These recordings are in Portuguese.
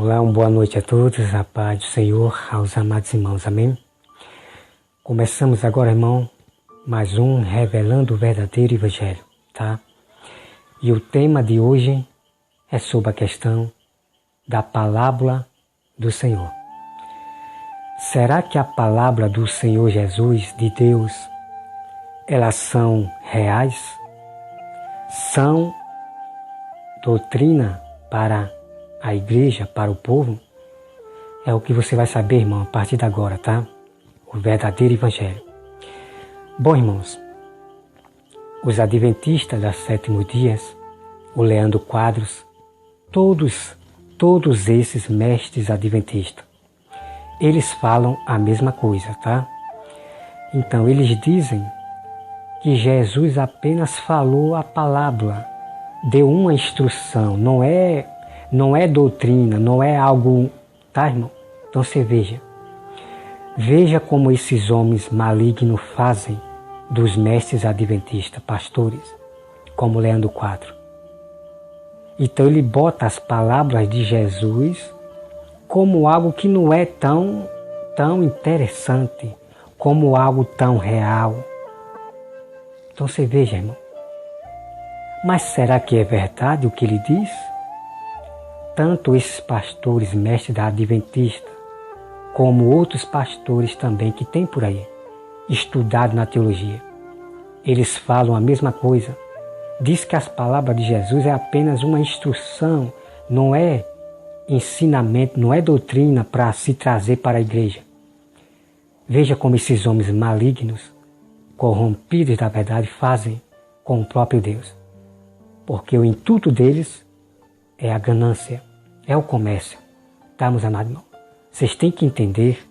Olá, uma boa noite a todos, a paz do Senhor, aos amados irmãos, amém? Começamos agora, irmão, mais um Revelando o Verdadeiro Evangelho, tá? E o tema de hoje é sobre a questão da palavra do Senhor. Será que a palavra do Senhor Jesus, de Deus, elas são reais? São doutrina para a igreja, para o povo? É o que você vai saber, irmão, a partir de agora, tá? O verdadeiro evangelho. Bom, irmãos, os adventistas dos sétimos dias, o Leandro Quadros, todos esses mestres adventistas, eles falam a mesma coisa, tá? Então, eles dizem que Jesus apenas falou a palavra, deu uma instrução, não é doutrina, não é algo, tá, irmão? Então você veja como esses homens malignos fazem dos mestres adventistas, pastores, como Leandro Quadros. Então ele bota as palavras de Jesus como algo que não é tão interessante, como algo tão real. Então você veja, irmão. Mas será que é verdade o que ele diz? Tanto esses pastores, mestres da Adventista, como outros pastores também que tem por aí, estudado na teologia, eles falam a mesma coisa. Diz que as palavras de Jesus é apenas uma instrução, não é ensinamento, não é doutrina para se trazer para a igreja. Veja como esses homens malignos, corrompidos da verdade, fazem com o próprio Deus. Porque o intuito deles é a ganância, é o comércio. Tá, meus amados irmãos? Vocês têm que entender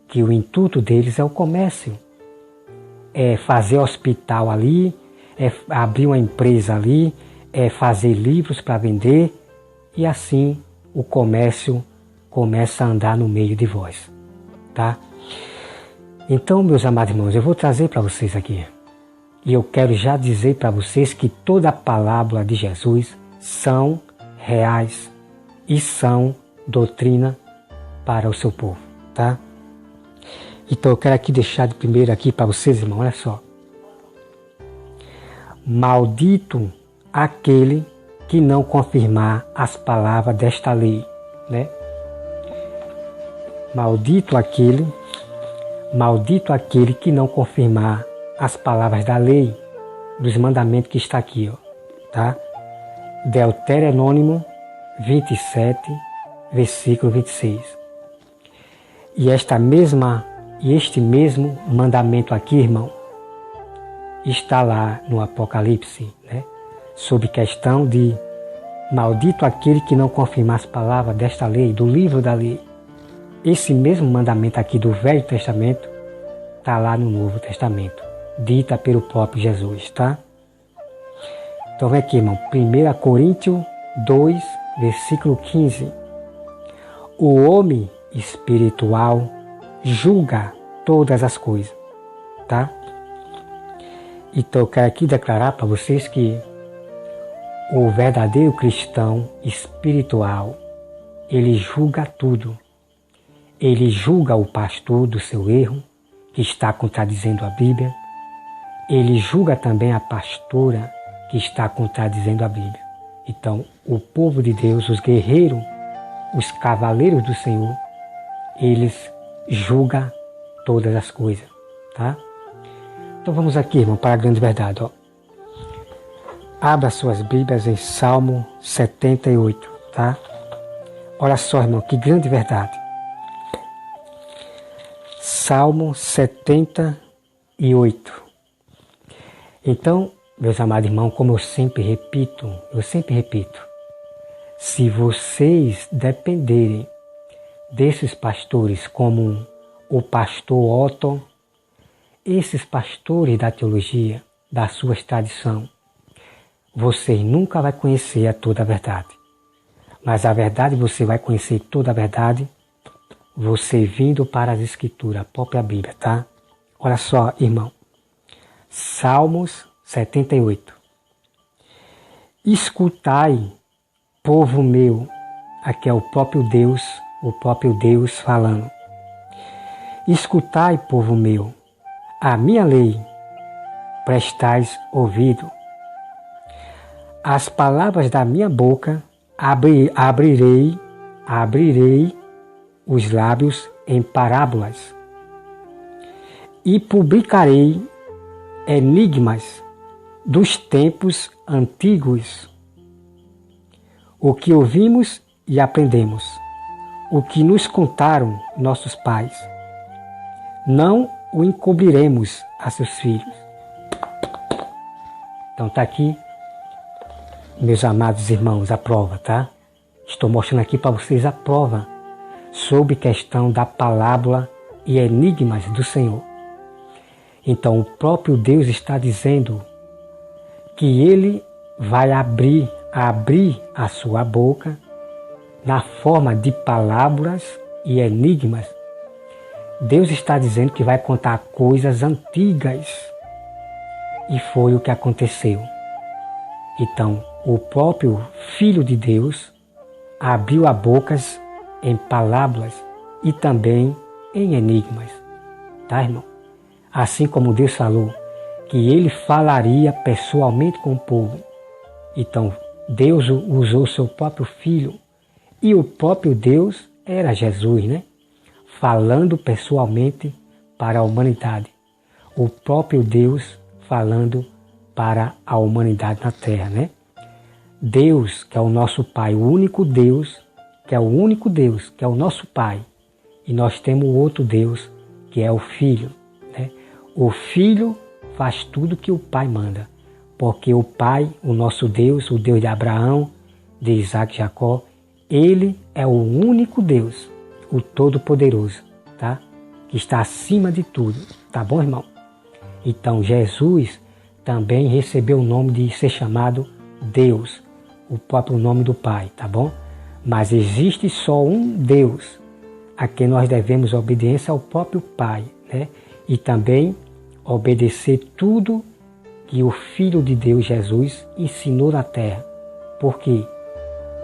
que o intuito deles é o comércio. É fazer hospital ali, é abrir uma empresa ali, é fazer livros para vender, e assim o comércio começa a andar no meio de vós. Tá? Então, meus amados irmãos, eu vou trazer para vocês aqui. E eu quero já dizer para vocês que toda a palavra de Jesus são reais e são doutrina para o seu povo, tá? Então eu quero aqui deixar de primeiro aqui para vocês, irmão, olha só. Maldito aquele que não confirmar as palavras desta lei, né? Maldito aquele que não confirmar as palavras da lei, dos mandamentos que está aqui, ó, tá? Deuteronômio 27, versículo 26. E este mesmo mandamento aqui, irmão, está lá no Apocalipse, né? Sobre questão de maldito aquele que não confirmar as palavras desta lei, do livro da lei. Esse mesmo mandamento aqui do Velho Testamento está lá no Novo Testamento, dita pelo próprio Jesus, tá? Então vem aqui, irmão, 1 Coríntios 2, versículo 15. O homem espiritual julga todas as coisas, tá? Então eu quero aqui declarar para vocês que o verdadeiro cristão espiritual, ele julga tudo. Ele julga o pastor do seu erro, que está contradizendo a Bíblia. Ele julga também a pastora que está contradizendo a Bíblia. Então, o povo de Deus, os guerreiros, os cavaleiros do Senhor, eles julgam todas as coisas, tá? Então vamos aqui, irmão, para a grande verdade, ó. Abra suas Bíblias em Salmo 78, tá? Olha só, irmão, que grande verdade. Salmo 78. Então, meus amados irmãos, como eu sempre repito, se vocês dependerem desses pastores como o pastor Otto, esses pastores da teologia, da sua tradição, vocês nunca vão conhecer toda a verdade. Mas a verdade, você vai conhecer toda a verdade, você vindo para as Escrituras, a própria Bíblia, tá? Olha só, irmão. Salmos 78. Escutai, povo meu, Aqui é o próprio Deus falando. Escutai, povo meu, a minha lei, prestais ouvido. As palavras da minha boca abrirei os lábios em parábolas e publicarei enigmas dos tempos antigos. O que ouvimos e aprendemos, o que nos contaram nossos pais, não o encobriremos a seus filhos. Então está aqui, meus amados irmãos, a prova, tá? Estou mostrando aqui para vocês a prova sobre questão da parábola e enigmas do Senhor. Então o próprio Deus está dizendo que Ele vai abrir a sua boca na forma de palavras e enigmas. Deus está dizendo que vai contar coisas antigas. E foi o que aconteceu. Então, o próprio Filho de Deus abriu a boca em palavras e também em enigmas. Tá, irmão? Assim como Deus falou que Ele falaria pessoalmente com o povo. Então, Deus usou seu próprio Filho. E o próprio Deus era Jesus, né? Falando pessoalmente para a humanidade. O próprio Deus falando para a humanidade na Terra, né? Deus, que é o nosso Pai, o único Deus, que é o nosso Pai. E nós temos o outro Deus, que é o Filho, né? O Filho faz tudo que o Pai manda. Porque o Pai, o nosso Deus, o Deus de Abraão, de Isaac e Jacó, Ele é o único Deus, o Todo-Poderoso, tá? Que está acima de tudo, tá bom, irmão? Então Jesus também recebeu o nome de ser chamado Deus, o próprio nome do Pai, tá bom? Mas existe só um Deus, a quem nós devemos obediência ao próprio Pai, né? E também obedecer tudo que o Filho de Deus, Jesus, ensinou na terra. Por quê?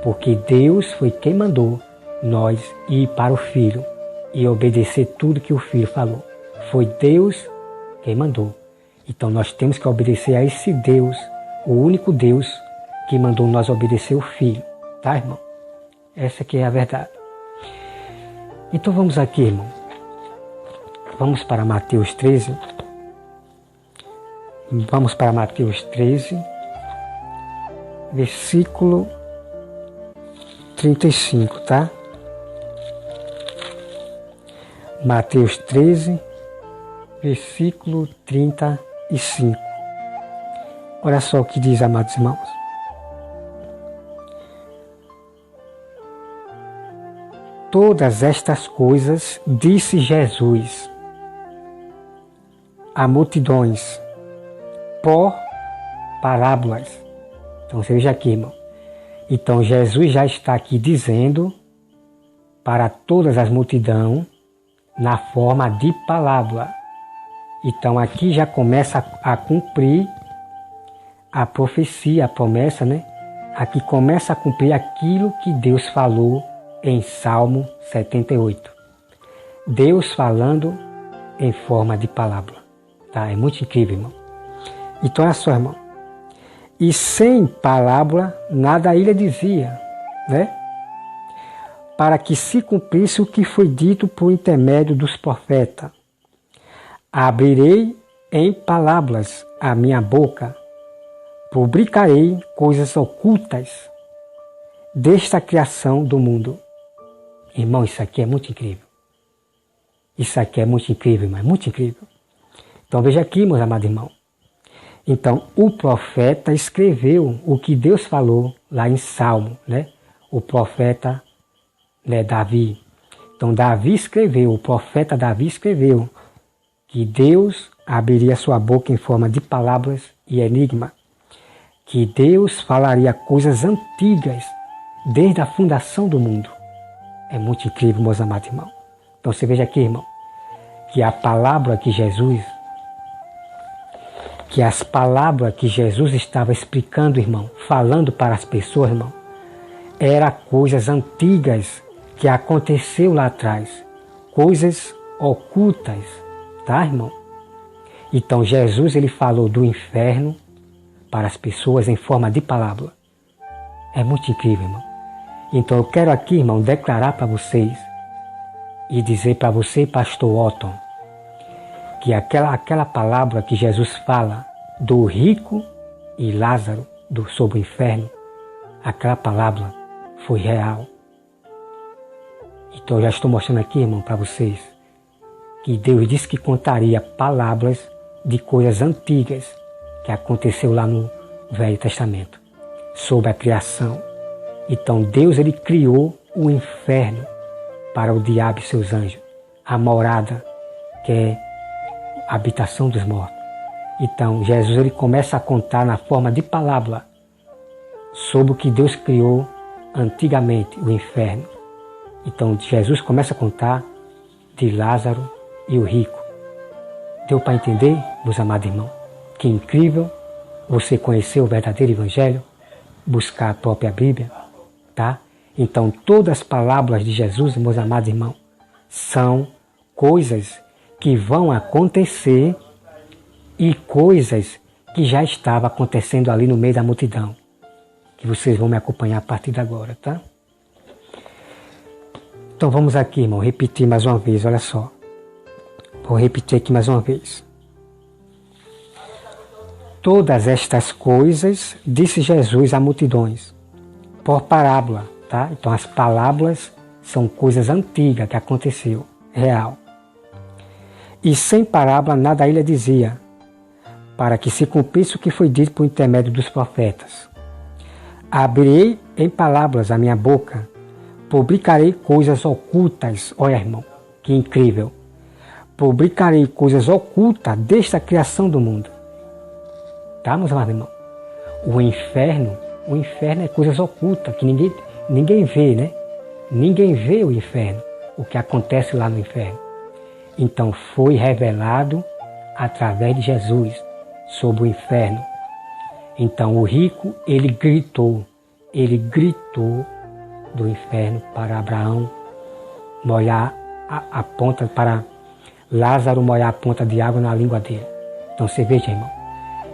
Porque Deus foi quem mandou nós ir para o Filho e obedecer tudo que o Filho falou. Foi Deus quem mandou. Então nós temos que obedecer a esse Deus, o único Deus que mandou nós obedecer o Filho. Tá, irmão? Essa aqui é a verdade. Então vamos aqui, irmão. Vamos para Mateus 13. Vamos para Mateus 13, versículo 35, tá? Mateus 13, versículo 35. Olha só o que diz, amados irmãos. Todas estas coisas disse Jesus a multidões por parábolas. Então você veja aqui, irmão. Então Jesus já está aqui dizendo para todas as multidões na forma de parábola. Então aqui já começa a cumprir a profecia, a promessa, né? Aqui começa a cumprir aquilo que Deus falou em Salmo 78. Deus falando em forma de parábola. Tá? É muito incrível, irmão. Então olha só, irmão. E sem parábola nada ele dizia, né? Para que se cumprisse o que foi dito por intermédio dos profetas. Abrirei em parábolas a minha boca, publicarei coisas ocultas desta criação do mundo. Irmão, isso aqui é muito incrível. Isso aqui é muito incrível, irmão, é muito incrível. Então veja aqui, meus amados irmãos. Então, o profeta escreveu o que Deus falou lá em Salmo, né? O profeta, né, Davi. Então, Davi escreveu, o profeta Davi escreveu que Deus abriria sua boca em forma de palavras e enigma, que Deus falaria coisas antigas desde a fundação do mundo. É muito incrível, meus amados irmãos. Então, você veja aqui, irmão, que a palavra que as palavras que Jesus estava explicando, irmão, falando para as pessoas, irmão, Era coisas antigas que aconteceu lá atrás, coisas ocultas, tá, irmão? Então Jesus ele falou do inferno para as pessoas em forma de palavra. É muito incrível, irmão. Então eu quero aqui, irmão, declarar para vocês e dizer para você, pastor Otton, que aquela palavra que Jesus fala do rico e Lázaro sobre o inferno, aquela palavra foi real. Então eu já estou mostrando aqui, irmão, para vocês, que Deus disse que contaria palavras de coisas antigas que aconteceu lá no Velho Testamento, sobre a criação. Então Deus ele criou o inferno para o diabo e seus anjos, a morada que é a habitação dos mortos. Então Jesus ele começa a contar na forma de palavra sobre o que Deus criou antigamente, o inferno. Então Jesus começa a contar de Lázaro e o rico. Deu para entender, meus amados irmãos? Que incrível você conhecer o verdadeiro Evangelho, buscar a própria Bíblia, tá? Então todas as palavras de Jesus, meus amados irmãos, são coisas que vão acontecer e coisas que já estavam acontecendo ali no meio da multidão, que vocês vão me acompanhar a partir de agora, tá? Então vamos aqui, irmão, repetir mais uma vez, olha só. Vou repetir aqui mais uma vez. Todas estas coisas disse Jesus a multidões, por parábola, tá? Então as parábolas são coisas antigas que aconteceu, real. E sem parábola nada ele dizia, para que se cumprisse o que foi dito por intermédio dos profetas. Abrirei em palavras a minha boca, publicarei coisas ocultas. Olha, irmão, que incrível. Publicarei coisas ocultas desde a criação do mundo. Tá, meus amados irmãos? O inferno é coisas ocultas que ninguém vê, né? Ninguém vê o inferno, o que acontece lá no inferno. Então foi revelado através de Jesus sobre o inferno. Então o rico, ele gritou do inferno para Abraão molhar a ponta, para Lázaro molhar a ponta de água na língua dele. Então você veja, irmão.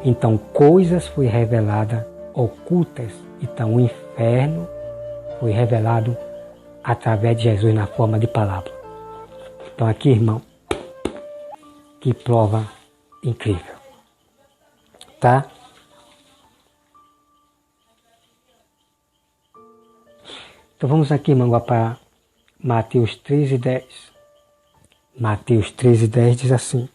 Então coisas foi revelada ocultas. Então o inferno foi revelado através de Jesus na forma de palavra. Então aqui, irmão, que prova incrível. Tá? Então vamos aqui, irmão, para Mateus 13:10. Mateus 13:10 diz assim.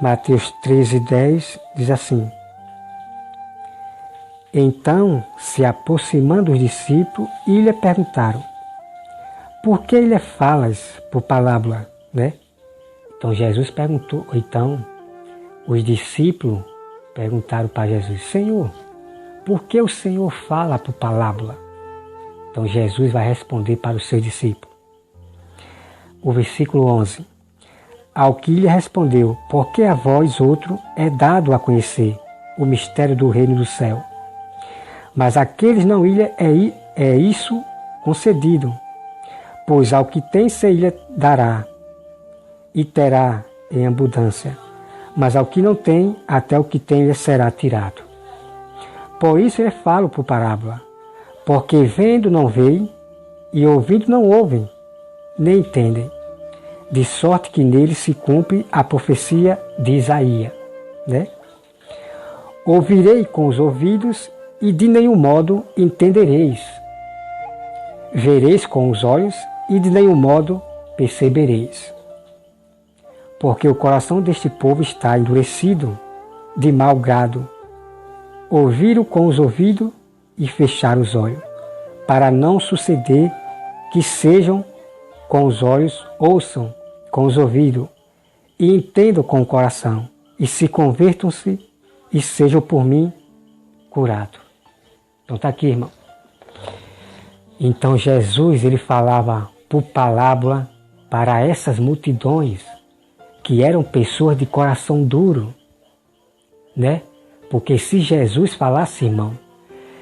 Mateus 13:10 diz assim. Então, se aproximando os discípulos, e lhe perguntaram, por que lhe falas por parábola, né? Então Jesus perguntou, então os discípulos perguntaram para Jesus, Senhor, por que o Senhor fala por parábola? Então Jesus vai responder para os seus discípulos. O versículo 11. Ao que lhe respondeu, porque a vós outro é dado a conhecer o mistério do reino do céu. Mas àqueles não lhe é isso concedido, pois ao que tem se lhe dará, e terá em abundância, mas ao que não tem, até o que tem lhe será tirado. Por isso eu falo por parábola, porque vendo não veem, e ouvindo não ouvem, nem entendem, de sorte que nele se cumpre a profecia de Isaías, né? Ouvirei com os ouvidos, e de nenhum modo entendereis. Vereis com os olhos, e de nenhum modo percebereis. Porque o coração deste povo está endurecido de mau grado. Ouviram com os ouvidos e fecharam os olhos, para não suceder que sejam com os olhos, ouçam com os ouvidos, e entendam com o coração, e se convertam-se, e sejam por mim curados. Então está aqui, irmão. Então Jesus, ele falava por parábola para essas multidões, que eram pessoas de coração duro, né? Porque se Jesus falasse, irmão,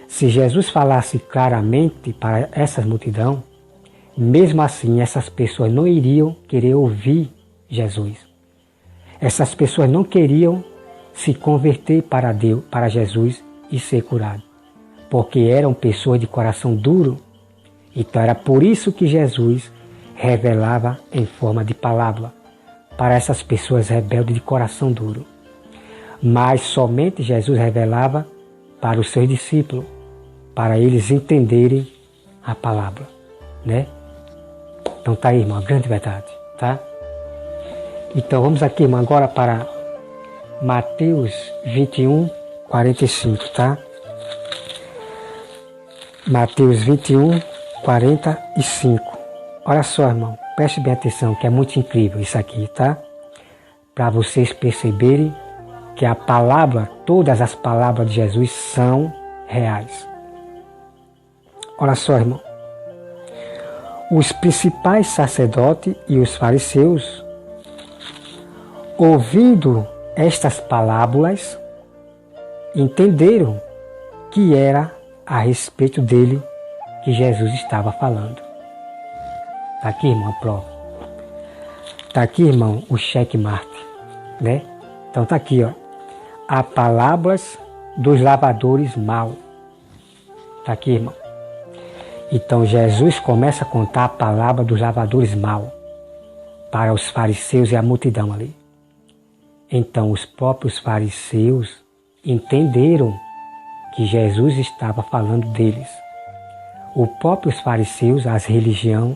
se Jesus falasse claramente para essa multidão, mesmo assim essas pessoas não iriam querer ouvir Jesus. Essas pessoas não queriam se converter para Deus, para Jesus e ser curado, porque eram pessoas de coração duro. Então era por isso que Jesus revelava em forma de palavra para essas pessoas rebeldes de coração duro. Mas somente Jesus revelava para os seus discípulos, para eles entenderem a palavra, né? Então tá aí, irmão, a grande verdade, tá? Então vamos aqui, irmão, agora para Mateus 21, 45, tá? Mateus 21, 45. Olha só, irmão, preste bem atenção, que é muito incrível isso aqui, tá? Para vocês perceberem que a palavra, todas as palavras de Jesus são reais. Olha só, irmão. Os principais sacerdotes e os fariseus, ouvindo estas parábolas, entenderam que era a respeito dele que Jesus estava falando. Está aqui, irmão, a prova. Está aqui, irmão, o checkmate, né? Então está aqui, ó. Há parábolas dos lavradores maus. Está aqui, irmão. Então Jesus começa a contar a palavra dos lavradores maus para os fariseus e a multidão ali. Então os próprios fariseus entenderam que Jesus estava falando deles. Os próprios fariseus, as religiões,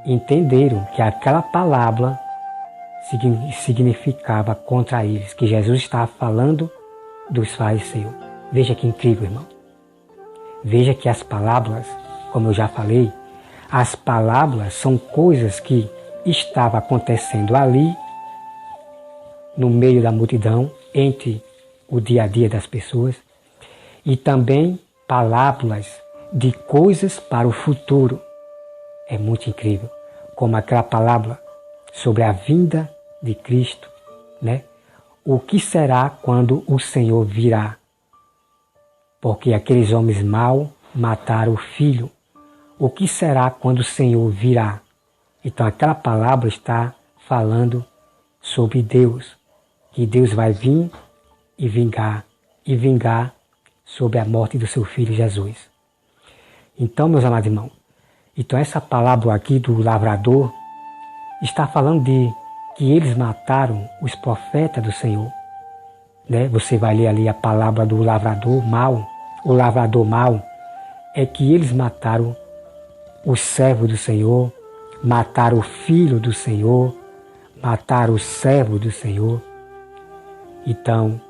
entenderam que aquela palavra significava contra eles, que Jesus estava falando dos fariseus. Veja que incrível, irmão. Veja que as palavras, como eu já falei, as palavras são coisas que estavam acontecendo ali, no meio da multidão, entre o dia a dia das pessoas, e também palavras de coisas para o futuro. É muito incrível, como aquela palavra sobre a vinda de Cristo, né? O que será quando o Senhor virá? Porque aqueles homens maus mataram o filho. O que será quando o Senhor virá? Então aquela palavra está falando sobre Deus, que Deus vai vir e vingar sobre a morte do seu filho Jesus. Então, meus amados irmãos, então essa palavra aqui do lavrador está falando de que eles mataram os profetas do Senhor. Né? Você vai ler ali a palavra do lavrador mau. O lavrador mau é que eles mataram os servos do Senhor, mataram o filho do Senhor, mataram os servos do Senhor. Então,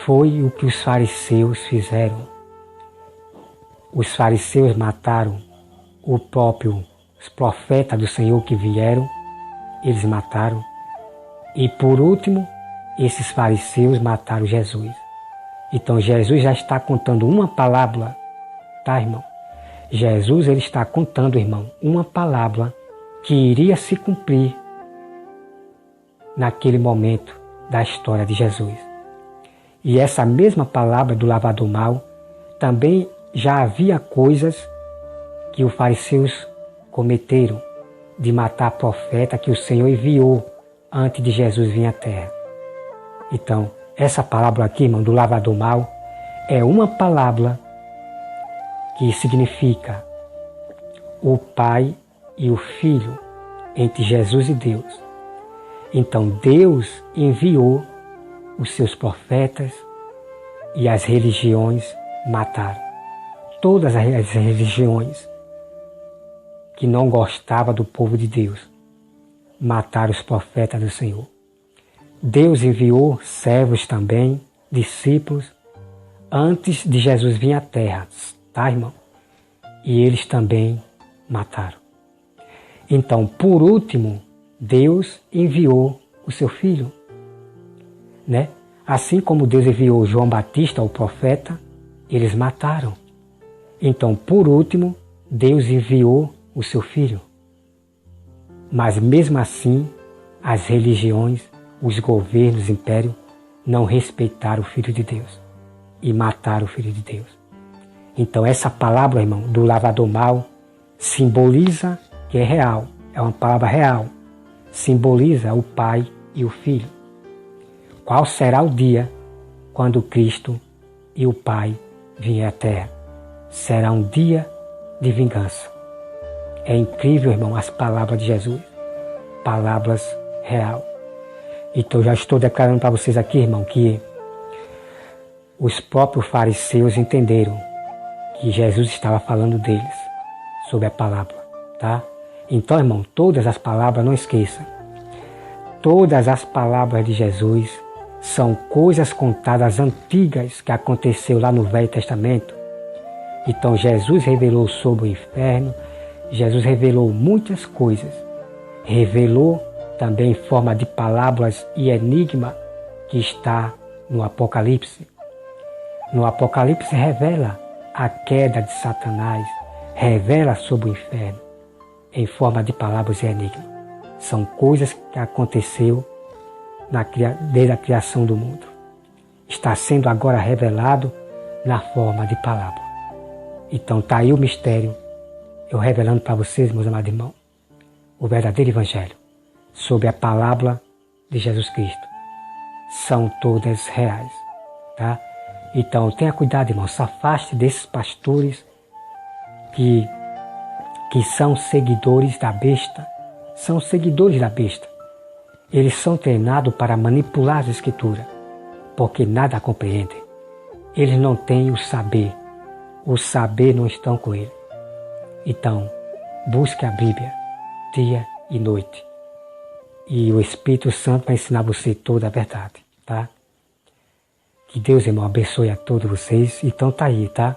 foi o que os fariseus fizeram. Os fariseus mataram os profetas do Senhor que vieram, eles mataram. E por último, esses fariseus mataram Jesus. Então Jesus já está contando uma palavra, tá, irmão? Jesus ele está contando, irmão, uma palavra que iria se cumprir naquele momento da história de Jesus. E essa mesma palavra do lavrador mau, também já havia coisas que os fariseus cometeram de matar profeta que o Senhor enviou antes de Jesus vir à terra. Então, essa palavra aqui, irmão, do lavrador mau, é uma palavra que significa o Pai e o Filho entre Jesus e Deus. Então Deus enviou os seus profetas e as religiões mataram. Todas as religiões que não gostavam do povo de Deus mataram os profetas do Senhor. Deus enviou servos também, discípulos, antes de Jesus vir à terra, tá, irmão? E eles também mataram. Então, por último, Deus enviou o seu Filho, né? Assim como Deus enviou João Batista, o profeta, eles mataram. Então, por último, Deus enviou o seu Filho. Mas mesmo assim, as religiões, os governos, impérios, não respeitar o Filho de Deus e matar o Filho de Deus. Então essa palavra, irmão, do lavrador mau, simboliza que é real, é uma palavra real, simboliza o Pai e o Filho. Qual será o dia quando Cristo e o Pai vier à Terra? Será um dia de vingança. É incrível, irmão, as palavras de Jesus, palavras real. Então já estou declarando para vocês aqui, irmão, que os próprios fariseus entenderam que Jesus estava falando deles, sobre a palavra, tá? Então, irmão, todas as palavras, não esqueça, todas as palavras de Jesus são coisas contadas antigas que aconteceu lá no Velho Testamento. Então Jesus revelou sobre o inferno, Jesus revelou muitas coisas, revelou também em forma de palavras e enigma que está no Apocalipse. No Apocalipse revela a queda de Satanás, revela sobre o inferno em forma de palavras e enigma. São coisas que aconteceu desde a criação do mundo. Está sendo agora revelado na forma de palavra. Então está aí o mistério, eu revelando para vocês, meus amados irmãos, o verdadeiro Evangelho sobre a palavra de Jesus Cristo. São todas reais, tá? Então tenha cuidado, irmão, se afaste desses pastores que são seguidores da besta. São seguidores da besta. Eles são treinados para manipular as Escrituras, porque nada compreendem. Eles não têm o saber não está com ele. Então, busque a Bíblia, dia e noite. E o Espírito Santo vai ensinar você toda a verdade, tá? Que Deus, irmão, abençoe a todos vocês. Então tá aí, tá?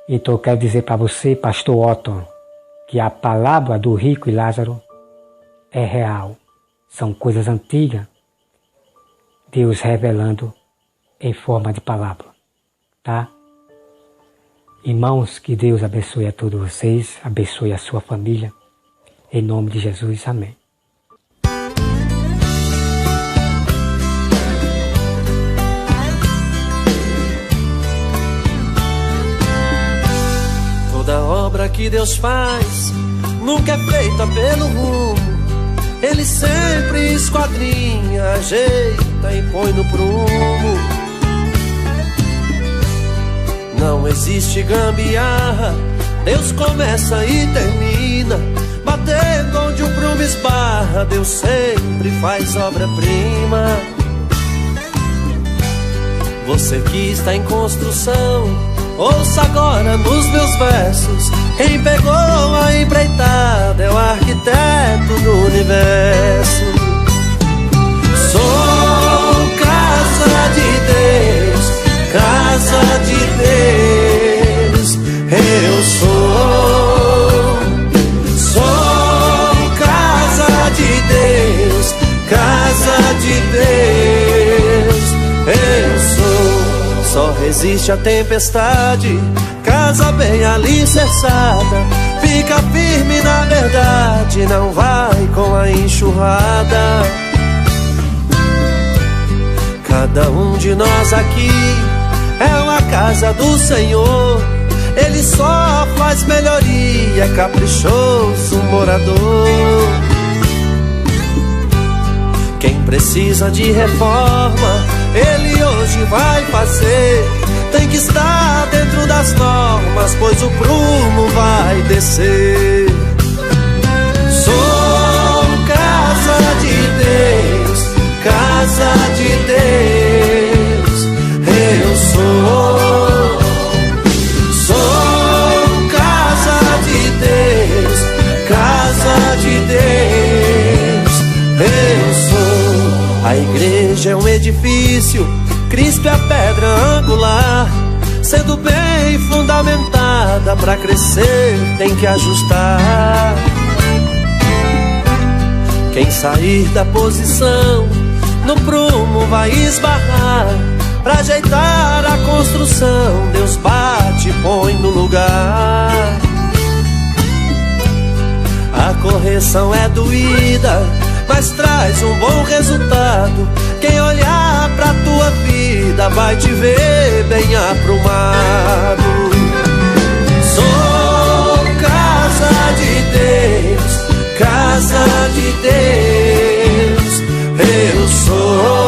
Então eu quero dizer para você, pastor Otton, que a palavra do rico e Lázaro é real. São coisas antigas, Deus revelando em forma de palavra, tá? Irmãos, que Deus abençoe a todos vocês, abençoe a sua família, em nome de Jesus, amém. Toda obra que Deus faz nunca é feita pelo rumo. Ele sempre esquadrinha, ajeita e põe no prumo. Não existe gambiarra, Deus começa e termina. Batendo onde o prumo esbarra, Deus sempre faz obra-prima. Você que está em construção, ouça agora nos meus versos. Quem pegou a empreitada é o arquiteto do universo. Sou casa de Deus, casa de Deus. Eu sou casa de Deus, casa de Deus. Eu sou. Só resiste a tempestade, casa bem alicerçada. Fica firme na verdade, não vai com a enxurrada. Cada um de nós aqui é uma casa do Senhor. Ele só faz melhoria, é caprichoso morador. Quem precisa de reforma, Ele hoje vai fazer. Tem que estar dentro das normas, pois o prumo vai descer. Sou casa de Deus, casa de Deus. Eu sou casa de Deus, casa de Deus. Eu sou. A igreja é um edifício, Cristo é a pedra angular. Sendo bem fundamentada, pra crescer tem que ajustar. Quem sair da posição, no prumo vai esbarrar. Pra ajeitar a construção, Deus bate e põe no lugar. A correção é doída, mas traz um bom resultado. Quem olhar pra tua vida vai te ver bem aprumado. Sou casa de Deus, casa de Deus. Eu sou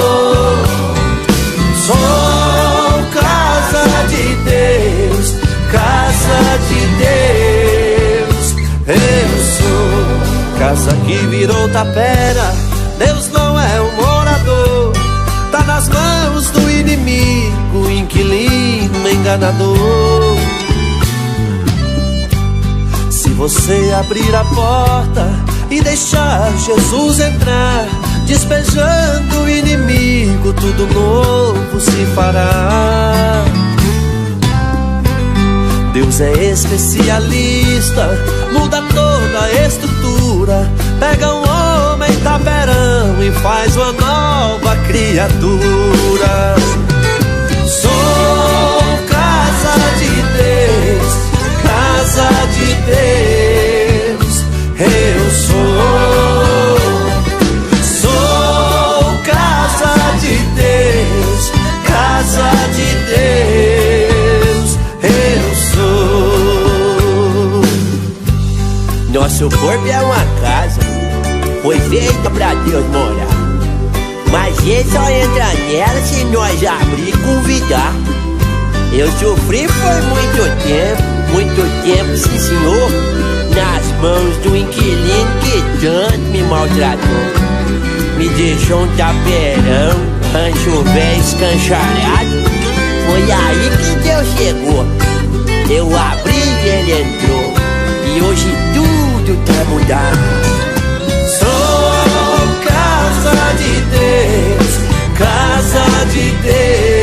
casa de Deus, casa de Deus. Eu sou casa que virou tapera. Deus não é um morador, tá nas mãos do inimigo, inquilino, enganador. Se você abrir a porta e deixar Jesus entrar, despejando o inimigo, tudo novo se fará. Deus é especialista, muda toda a estrutura, pega um homem taperão e faz uma nova criatura. Sou casa de Deus, casa de Deus. Eu sou casa de Deus, casa de Deus. Eu sou. Nosso corpo é uma casa, foi feita pra Deus morar, mas ele só entra nela se nós abrir e convidar. Eu sofri por muito tempo, sim senhor, nas mãos do inquilino que tanto me maltratou. Me deixou um taperão, rancho velho escancharado. Foi aí que Deus chegou, eu abri e ele entrou, e hoje tudo tá mudado. Sou casa de Deus, casa de Deus.